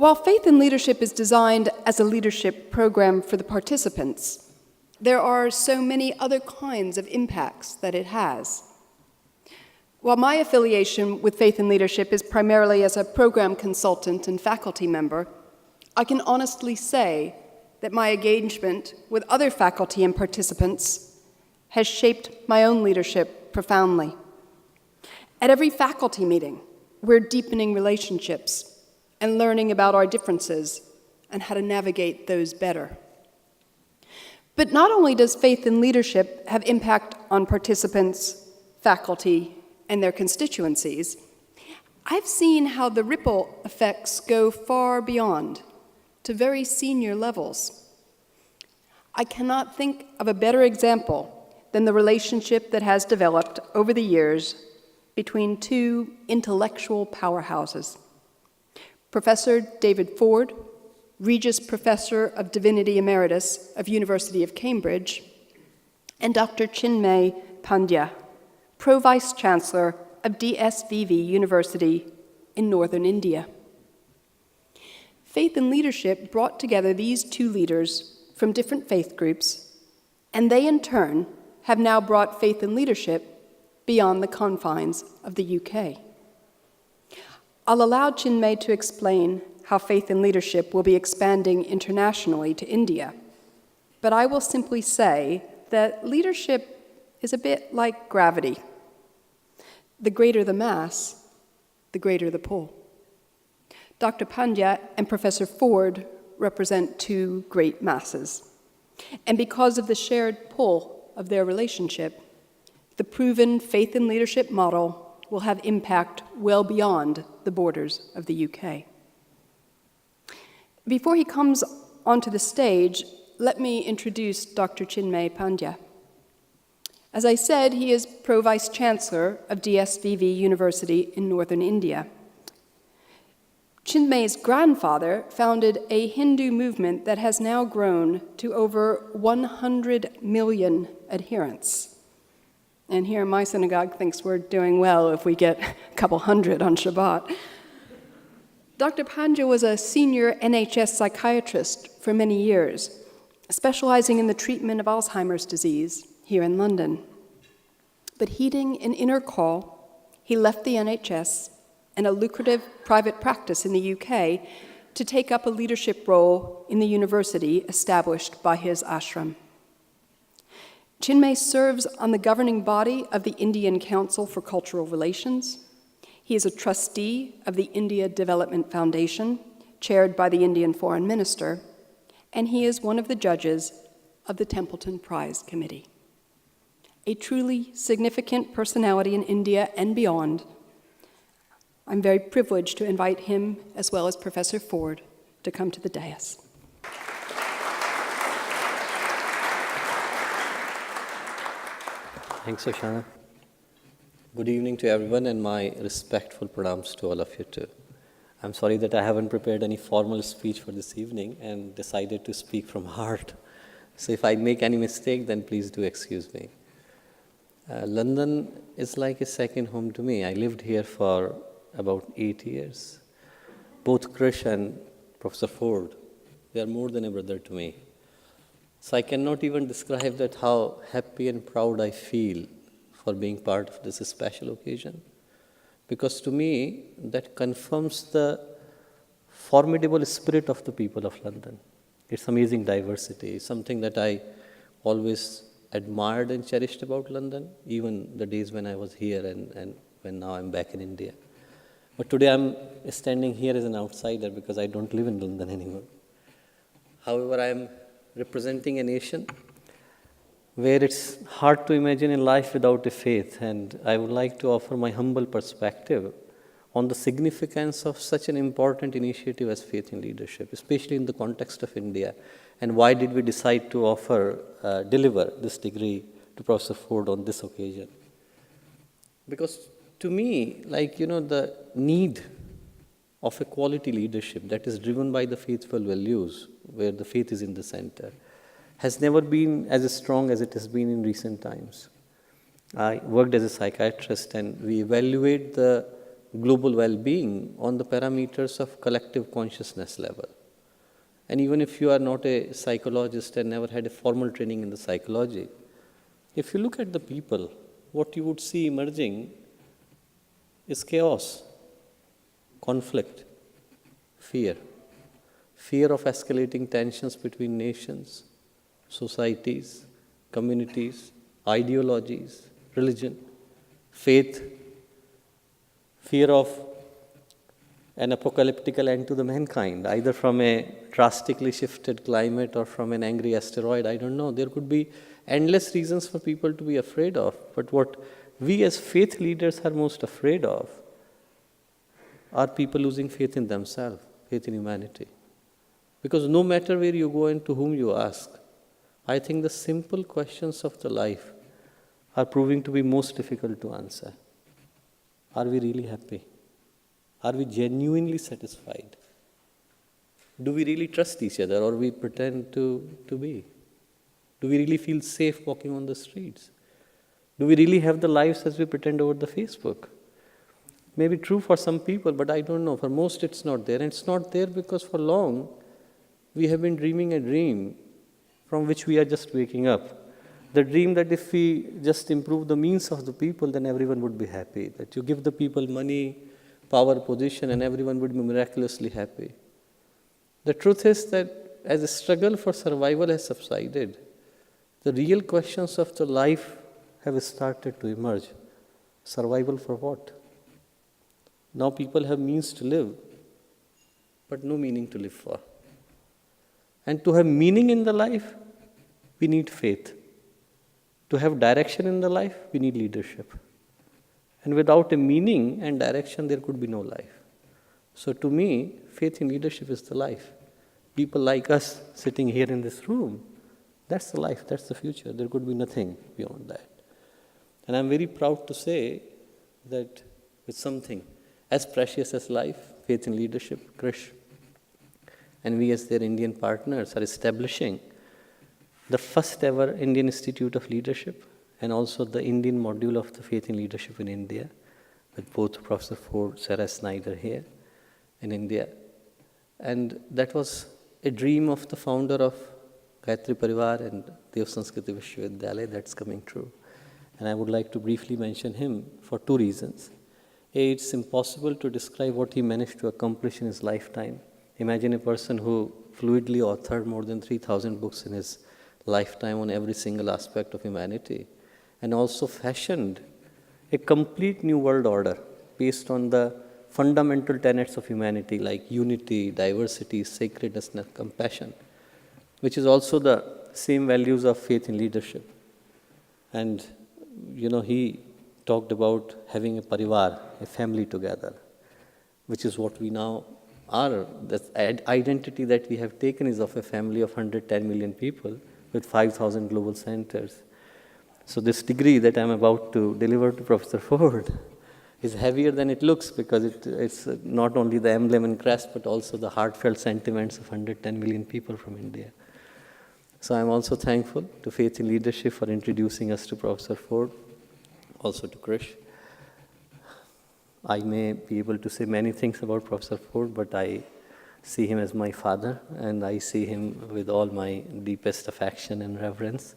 While Faith in Leadership is designed as a leadership program for the participants, there are so many other kinds of impacts that it has. While my affiliation with Faith in Leadership is primarily as a program consultant and faculty member, I can honestly say that my engagement with other faculty and participants has shaped my own leadership profoundly. At every faculty meeting, we're deepening relationships and learning about our differences and how to navigate those better. But not only does Faith in Leadership have impact on participants, faculty, and their constituencies, I've seen how the ripple effects go far beyond, to very senior levels. I cannot think of a better example than the relationship that has developed over the years between two intellectual powerhouses. Professor David Ford, Regius Professor of Divinity Emeritus of University of Cambridge, and Dr. Chinmay Pandya, Pro-Vice Chancellor of DSVV University in Northern India. Faith in Leadership brought together these two leaders from different faith groups, and they in turn have now brought Faith in Leadership beyond the confines of the UK. I'll allow Chinmay to explain how Faith in Leadership will be expanding internationally to India, but I will simply say that leadership is a bit like gravity. The greater the mass, the greater the pull. Dr. Pandya and Professor Ford represent two great masses. And because of the shared pull of their relationship, the proven Faith in Leadership model will have impact well beyond the borders of the UK. Before he comes onto the stage, let me introduce Dr. Chinmay Pandya. As I said, he is Pro-Vice Chancellor of DSVV University in Northern India. Chinmay's grandfather founded a Hindu movement that has now grown to over 100 million adherents. And here my synagogue thinks we're doing well if we get a couple hundred on Shabbat. Dr. Pandya was a senior NHS psychiatrist for many years, specializing in the treatment of Alzheimer's disease here in London. But heeding an inner call, he left the NHS and a lucrative private practice in the UK to take up a leadership role in the university established by his ashram. Chinmay serves on the governing body of the Indian Council for Cultural Relations. He is a trustee of the India Development Foundation, chaired by the Indian Foreign Minister, and he is one of the judges of the Templeton Prize Committee. A truly significant personality in India and beyond, I'm very privileged to invite him, as well as Professor Ford, to come to the dais. Thanks, Shoshana. Good evening to everyone, and my respectful pranams to all of you too. I'm sorry that I haven't prepared any formal speech for this evening and decided to speak from heart. So if I make any mistake, then please do excuse me. London is like a second home to me. I lived here for about 8 years. Both Krish and Professor Ford, they are more than a brother to me. So I cannot even describe that how happy and proud I feel for being part of this special occasion. Because to me, that confirms the formidable spirit of the people of London. It's amazing diversity, something that I always admired and cherished about London, even the days when I was here and when now I'm back in India. But today I'm standing here as an outsider because I don't live in London anymore. However, I'm representing a nation where it's hard to imagine a life without a faith, and I would like to offer my humble perspective on the significance of such an important initiative as Faith in Leadership, especially in the context of India, and why did we decide to deliver this degree to Professor Ford on this occasion. Because to me, the need of a quality leadership that is driven by the faithful values, where the faith is in the center, has never been as strong as it has been in recent times. I worked as a psychiatrist, and we evaluate the global well-being on the parameters of collective consciousness level. And even if you are not a psychologist and never had a formal training in the psychology, if you look at the people, what you would see emerging is chaos, conflict, fear. Fear of escalating tensions between nations, societies, communities, ideologies, religion, faith, fear of an apocalyptic end to the mankind, either from a drastically shifted climate or from an angry asteroid, I don't know. There could be endless reasons for people to be afraid of. But what we as faith leaders are most afraid of are people losing faith in themselves, faith in humanity. Because no matter where you go and to whom you ask, I think the simple questions of the life are proving to be most difficult to answer. Are we really happy? Are we genuinely satisfied? Do we really trust each other, or we pretend to be? Do we really feel safe walking on the streets? Do we really have the lives as we pretend over the Facebook? Maybe true for some people, but I don't know. For most it's not there. And it's not there because for long we have been dreaming a dream from which we are just waking up. The dream that if we just improve the means of the people, then everyone would be happy. That you give the people money, power, position, and everyone would be miraculously happy. The truth is that as the struggle for survival has subsided, the real questions of the life have started to emerge. Survival for what? Now people have means to live, but no meaning to live for. And to have meaning in the life, we need faith. To have direction in the life, we need leadership. And without a meaning and direction, there could be no life. So to me, faith in leadership is the life. People like us sitting here in this room, that's the life, that's the future. There could be nothing beyond that. And I'm very proud to say that with something as precious as life, faith in leadership, Krish, and we as their Indian partners are establishing the first ever Indian Institute of Leadership and also the Indian module of the Faith in Leadership in India with both Professor Ford, Sarah Snyder here in India. And that was a dream of the founder of Gayatri Parivar and Dev Sanskriti Vishwavidyalaya that's coming true. And I would like to briefly mention him for two reasons. A, it's impossible to describe what he managed to accomplish in his lifetime. Imagine a person who fluidly authored more than 3,000 books in his lifetime on every single aspect of humanity, and also fashioned a complete new world order based on the fundamental tenets of humanity like unity, diversity, sacredness, and compassion, which is also the same values of faith in leadership. And he talked about having a parivar, a family together, which is what we now are. The identity that we have taken is of a family of 110 million people with 5,000 global centers. So this degree that I'm about to deliver to Professor Ford is heavier than it looks because it's not only the emblem and crest, but also the heartfelt sentiments of 110 million people from India. So I'm also thankful to Faith in Leadership for introducing us to Professor Ford, also to Krish. I may be able to say many things about Professor Ford, but I see him as my father, and I see him with all my deepest affection and reverence.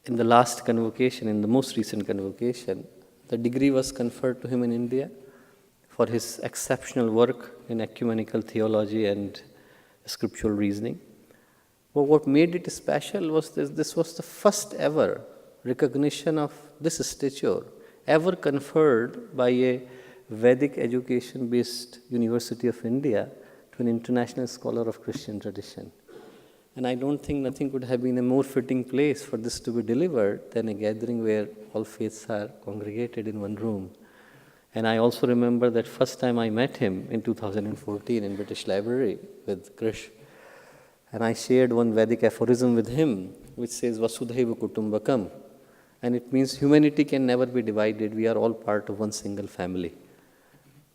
In the last convocation, in the most recent convocation, the degree was conferred to him in India for his exceptional work in ecumenical theology and scriptural reasoning. But what made it special was this was the first ever recognition of this stature ever conferred by a Vedic education-based University of India to an international scholar of Christian tradition. And I don't think nothing could have been a more fitting place for this to be delivered than a gathering where all faiths are congregated in one room. And I also remember that first time I met him in 2014 in British Library with Krish. And I shared one Vedic aphorism with him, which says, Vasudhaiva Kutumbakam. And it means humanity can never be divided. We are all part of one single family.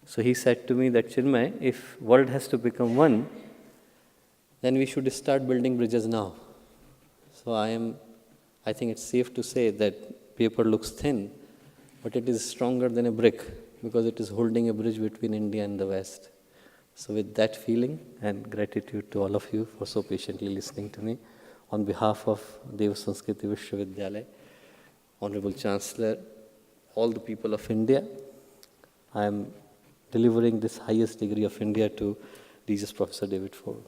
So he said to me that, Chinmay, if world has to become one, then we should start building bridges now. So I think it's safe to say that paper looks thin, but it is stronger than a brick because it is holding a bridge between India and the West. So with that feeling and gratitude to all of you for so patiently listening to me, on behalf of Dev Sanskriti Vishwavidyalaya, Honorable Chancellor, all the people of India, I am delivering this highest degree of India to Jesus Professor David Ford.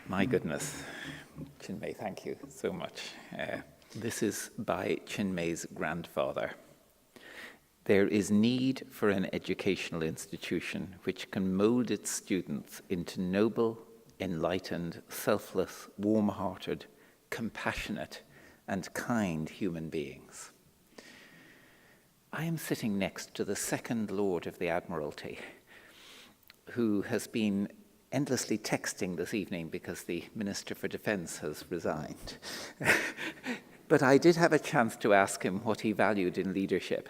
My goodness. Chinmay, thank you so much. This is by Chinmay's grandfather. There is need for an educational institution which can mold its students into noble, enlightened, selfless, warm-hearted, compassionate, and kind human beings. I am sitting next to the second Lord of the Admiralty, who has been endlessly texting this evening because the Minister for Defence has resigned. But I did have a chance to ask him what he valued in leadership.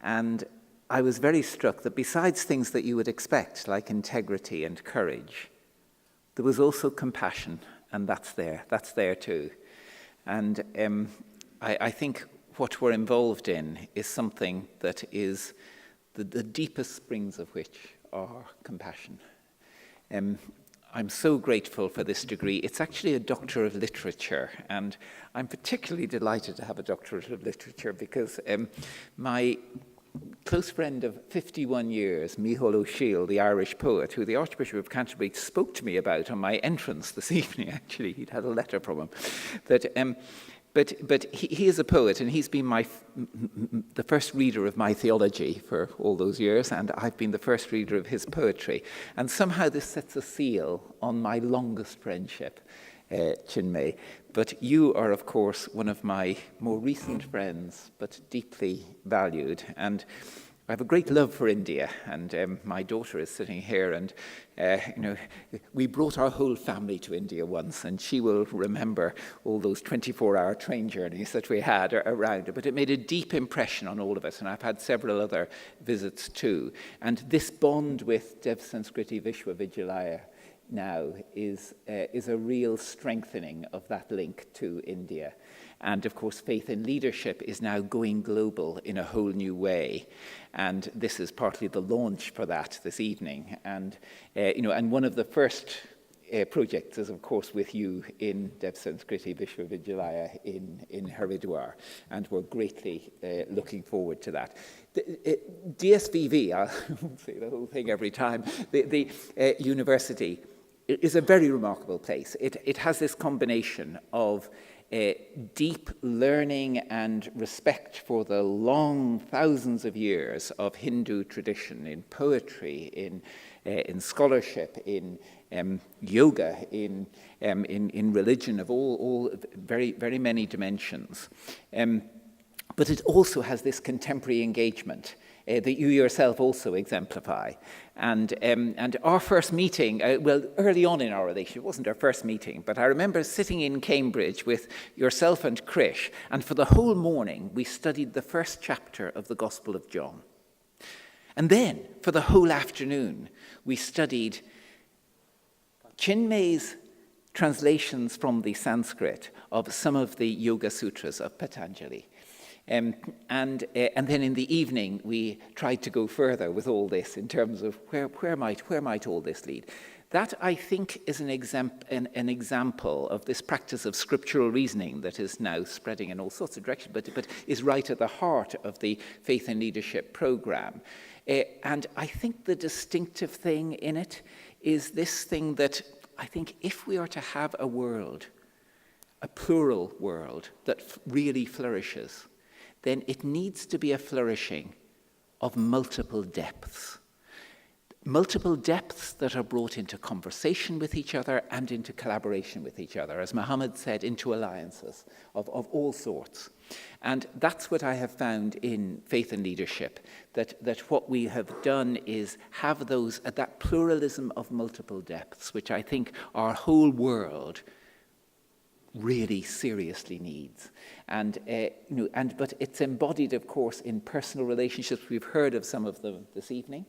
And I was very struck that besides things that you would expect, like integrity and courage, there was also compassion, and that's there too. And I think what we're involved in is something that is the deepest springs of which are compassion. I'm so grateful for this degree. It's actually a Doctor of Literature, and I'm particularly delighted to have a Doctorate of Literature because my close friend of 51 years, Micheál O'Sheill, the Irish poet, who the Archbishop of Canterbury spoke to me about on my entrance this evening, actually, he'd had a letter from him, that But he is a poet, and he's been the first reader of my theology for all those years, and I've been the first reader of his poetry. And somehow this sets a seal on my longest friendship, Chinmay. But you are, of course, one of my more recent friends, but deeply valued. And I have a great love for India, and my daughter is sitting here, and we brought our whole family to India once, and she will remember all those 24-hour train journeys that we had around. But it made a deep impression on all of us, and I've had several other visits too. And this bond with Dev Sanskriti Vishwavidyalaya now is a real strengthening of that link to India. And of course, faith in leadership is now going global in a whole new way. And this is partly the launch for that this evening. And, and one of the first projects is, of course, with you in Dev Sanskriti Vishwavidyalaya in Haridwar. And we're greatly looking forward to that. DSVV, I won't say the whole thing every time, the university is a very remarkable place. It has this combination of deep learning and respect for the long thousands of years of Hindu tradition in poetry, in scholarship, in yoga, in religion of all very, very many dimensions. But it also has this contemporary engagement that you yourself also exemplify. And our first meeting, early on in our relationship, it wasn't our first meeting, but I remember sitting in Cambridge with yourself and Krish, and for the whole morning we studied the first chapter of the Gospel of John. And then, for the whole afternoon, we studied Chinmay's translations from the Sanskrit of some of the Yoga Sutras of Patanjali. And then in the evening, we tried to go further with all this in terms of where might all this lead. That, I think, is an example of this practice of scriptural reasoning that is now spreading in all sorts of directions, but is right at the heart of the Faith and Leadership program. And I think the distinctive thing in it is this thing that I think if we are to have a world, a plural world that really flourishes, then it needs to be a flourishing of multiple depths. Multiple depths that are brought into conversation with each other and into collaboration with each other, as Muhammad said, into alliances of all sorts. And that's what I have found in Faith and Leadership, that what we have done is have that pluralism of multiple depths, which I think our whole world really seriously needs. And, but it's embodied, of course, in personal relationships. We've heard of some of them this evening.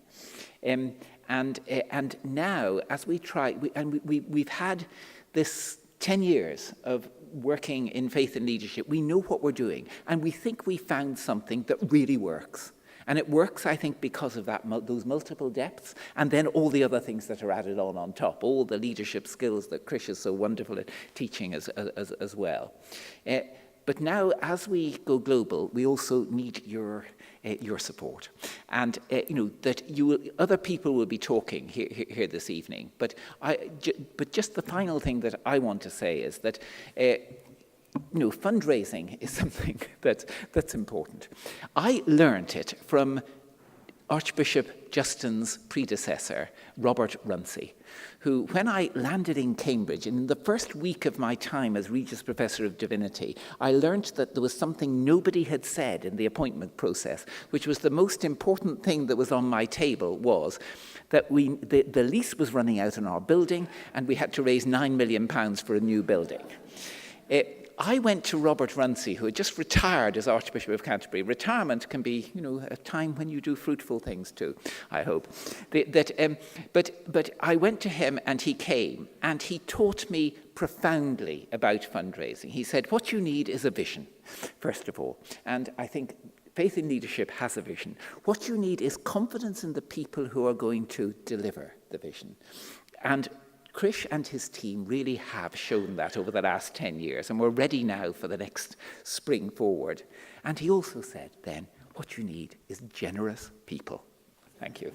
And now, as we try, we've had this 10 years of working in faith and leadership. We know what we're doing, and we think we found something that really works. And it works, I think, because of those multiple depths, and then all the other things that are added on top, all the leadership skills that Krish is so wonderful at teaching as well. But now, as we go global, we also need your support, and other people will be talking here this evening. But just the final thing that I want to say is that fundraising is something that's important. I learned it from Archbishop Justin's predecessor, Robert Runcie, who, when I landed in Cambridge, in the first week of my time as Regius Professor of Divinity, I learned that there was something nobody had said in the appointment process, which was the most important thing that was on my table, was that the lease was running out on our building, and we had to raise £9 million for a new building. I went to Robert Runcie, who had just retired as Archbishop of Canterbury. Retirement can be, a time when you do fruitful things too, I hope. But I went to him, and he came, and he taught me profoundly about fundraising. He said, what you need is a vision, first of all. And I think faith in leadership has a vision. What you need is confidence in the people who are going to deliver the vision. And Krish and his team really have shown that over the last 10 years, and we're ready now for the next spring forward. And he also said then, what you need is generous people. Thank you.